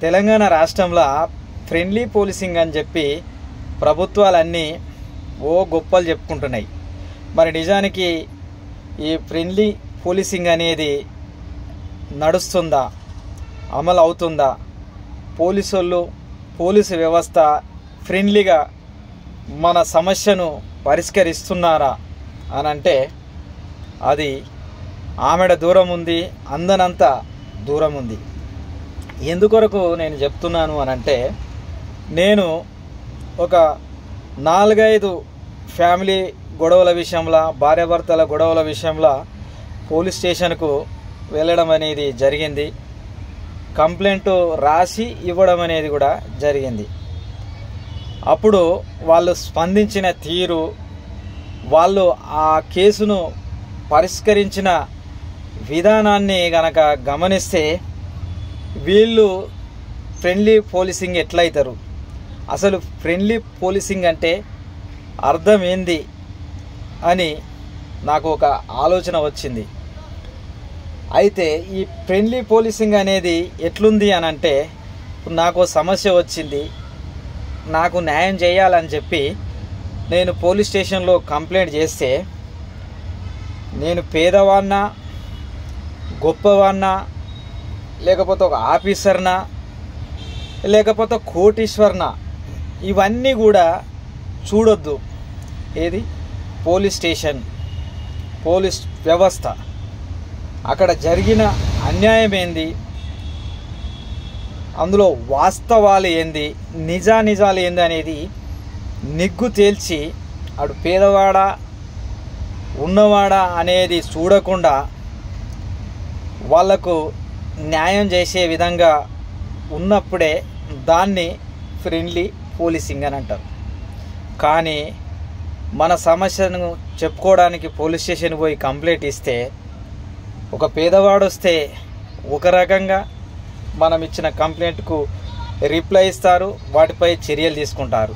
తెలంగాణ రాష్ట్రంలో friendly policing అని చెప్పి ప్రభుత్వాలన్నీ ఓ గొప్పలు చెప్పుకుంటున్నాయి. మరి నిజానికి ఈ ఫ్రెండ్లీ పోలీసింగ్ అనేది నడుస్తుందా, అమలు అవుతుందా? పోలీసు వ్యవస్థ ఫ్రెండ్లీగా మన సమస్యను పరిష్కరిస్తున్నారా అని అంటే అది ఆమెడ దూరం ఉంది, అందనంత దూరం ఉంది. ఎందుకొరకు నేను చెప్తున్నాను అని అంటే, నేను ఒక 4-5 ఫ్యామిలీ గొడవల విషయంలో, భార్యాభర్తల గొడవల విషయంలో పోలీస్ స్టేషన్కు వెళ్ళడం అనేది జరిగింది. కంప్లైంట్ రాసి ఇవ్వడం అనేది కూడా జరిగింది. అప్పుడు వాళ్ళు స్పందించిన తీరు, వాళ్ళు ఆ కేసును పరిష్కరించిన విధానాన్ని గనక గమనిస్తే వీళ్ళు ఫ్రెండ్లీ పోలీసింగ్ ఎట్లయితారు, అసలు ఫ్రెండ్లీ పోలీసింగ్ అంటే అర్థం ఏంది అని నాకు ఒక ఆలోచన వచ్చింది. అయితే ఈ ఫ్రెండ్లీ పోలీసింగ్ అనేది ఎట్లుంది అని అంటే, నాకు సమస్య వచ్చింది, నాకు న్యాయం చేయాలని చెప్పి నేను పోలీస్ స్టేషన్లో కంప్లైంట్ చేస్తే, నేను పేదవాడినా, గొప్పవాడినా, లేకపోతే ఒక ఆఫీసర్నా, లేకపోతే కోటీశ్వర్నా, ఇవన్నీ కూడా చూడొద్దు. ఏది పోలీస్ స్టేషన్, పోలీస్ వ్యవస్థ, అక్కడ జరిగిన అన్యాయం ఏంది, అందులో వాస్తవాలు ఏంది, నిజాలు ఏంది అనేది నిగ్గు తేల్చి, అటు పేదవాడా ఉన్నవాడా అనేది చూడకుండా వాళ్లకు న్యాయం చేసే విధంగా ఉన్నప్పుడే దాన్ని ఫ్రెండ్లీ పోలీసింగ్ అని అంటారు. కానీ మన సమస్యను చెప్పుకోవడానికి పోలీస్ స్టేషన్ పోయి కంప్లైంట్ ఇస్తే, ఒక పేదవాడు వస్తే ఒక రకంగా మనం ఇచ్చిన కంప్లైంట్కు రిప్లై ఇస్తారు, వాటిపై చర్యలు తీసుకుంటారు.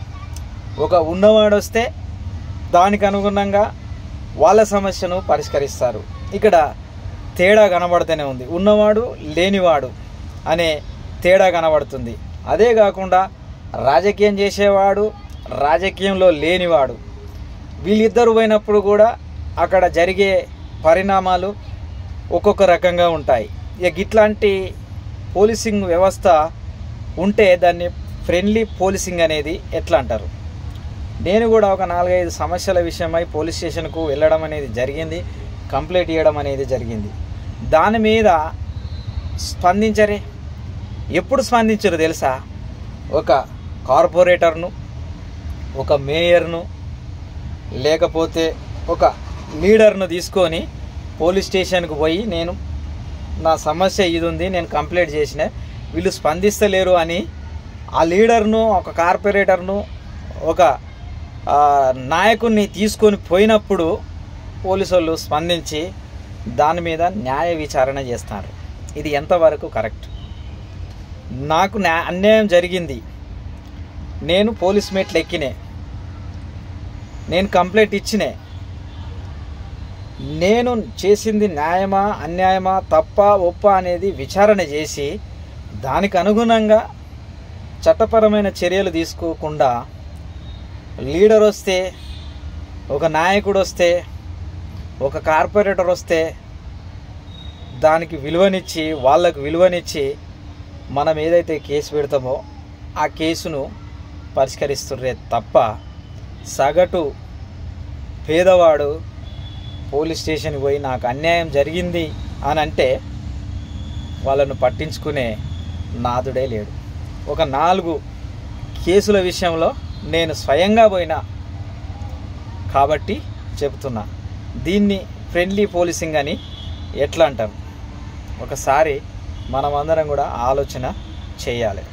ఒక ఉన్నవాడు వస్తే దానికి అనుగుణంగా వాళ్ళ సమస్యను పరిష్కరిస్తారు. ఇక్కడ తేడా కనబడుతూనే ఉంది, ఉన్నవాడు లేనివాడు అనే తేడా కనబడుతుంది. అదే కాకుండా రాజకీయం చేసేవాడు, రాజకీయంలో లేనివాడు, వీళ్ళిద్దరు పోయినప్పుడు కూడా అక్కడ జరిగే పరిణామాలు ఒక్కొక్క రకంగా ఉంటాయి. ఇక ఇట్లాంటి పోలీసింగ్ వ్యవస్థ ఉంటే దాన్ని ఫ్రెండ్లీ పోలీసింగ్ అనేది ఎట్లా అంటారు? నేను కూడా ఒక 4-5 సమస్యల విషయమై పోలీస్ స్టేషన్కు వెళ్ళడం అనేది జరిగింది, కంప్లైంట్ ఇవ్వడం అనేది జరిగింది. దాని మీద స్పందించరే, ఎప్పుడు స్పందించరు తెలుసా? ఒక కార్పొరేటర్ను, ఒక మేయర్ను, లేకపోతే ఒక లీడర్ను తీసుకొని పోలీస్ స్టేషన్కు పోయి, నేను నా సమస్య ఇది ఉంది, నేను కంప్లైంట్ చేసిన, వీళ్ళు స్పందిస్తలేరు అని ఆ లీడర్ను, ఒక కార్పొరేటర్ను, ఒక నాయకుడిని తీసుకొని పోయినప్పుడు పోలీసు వాళ్ళు స్పందించి దాని మీద న్యాయ విచారణ చేస్తారు. ఇది ఎంతవరకు కరెక్ట్? నాకు అన్యాయం జరిగింది, నేను పోలీస్ మెట్లు ఎక్కినే, నేను కంప్లైంట్ ఇచ్చినే, నేను చేసింది న్యాయమా అన్యాయమా, తప్ప ఒప్ప అనేది విచారణ చేసి దానికి అనుగుణంగా చట్టపరమైన చర్యలు తీసుకోకుండా లీడర్ వస్తే, ఒక నాయకుడు వస్తే, ఒక కార్పొరేటర్ వస్తే దానికి విలువనిచ్చి, వాళ్ళకు విలువనిచ్చి మనం ఏదైతే కేసు పెడతామో ఆ కేసును పరిష్కరిస్తుర్రే తప్ప, సగటు పేదవాడు పోలీస్ స్టేషన్కి పోయి నాకు అన్యాయం జరిగింది అని అంటే వాళ్ళను పట్టించుకునే నాదుడే లేడు. ఒక 4 కేసుల విషయంలో నేను స్వయంగా పోయినా కాబట్టి చెప్తున్నా. దీన్ని ఫ్రెండ్లీ పోలీసింగ్ అని ఎట్లా అంటారు? ఒకసారి మనమందరం కూడా ఆలోచన చేయాలి.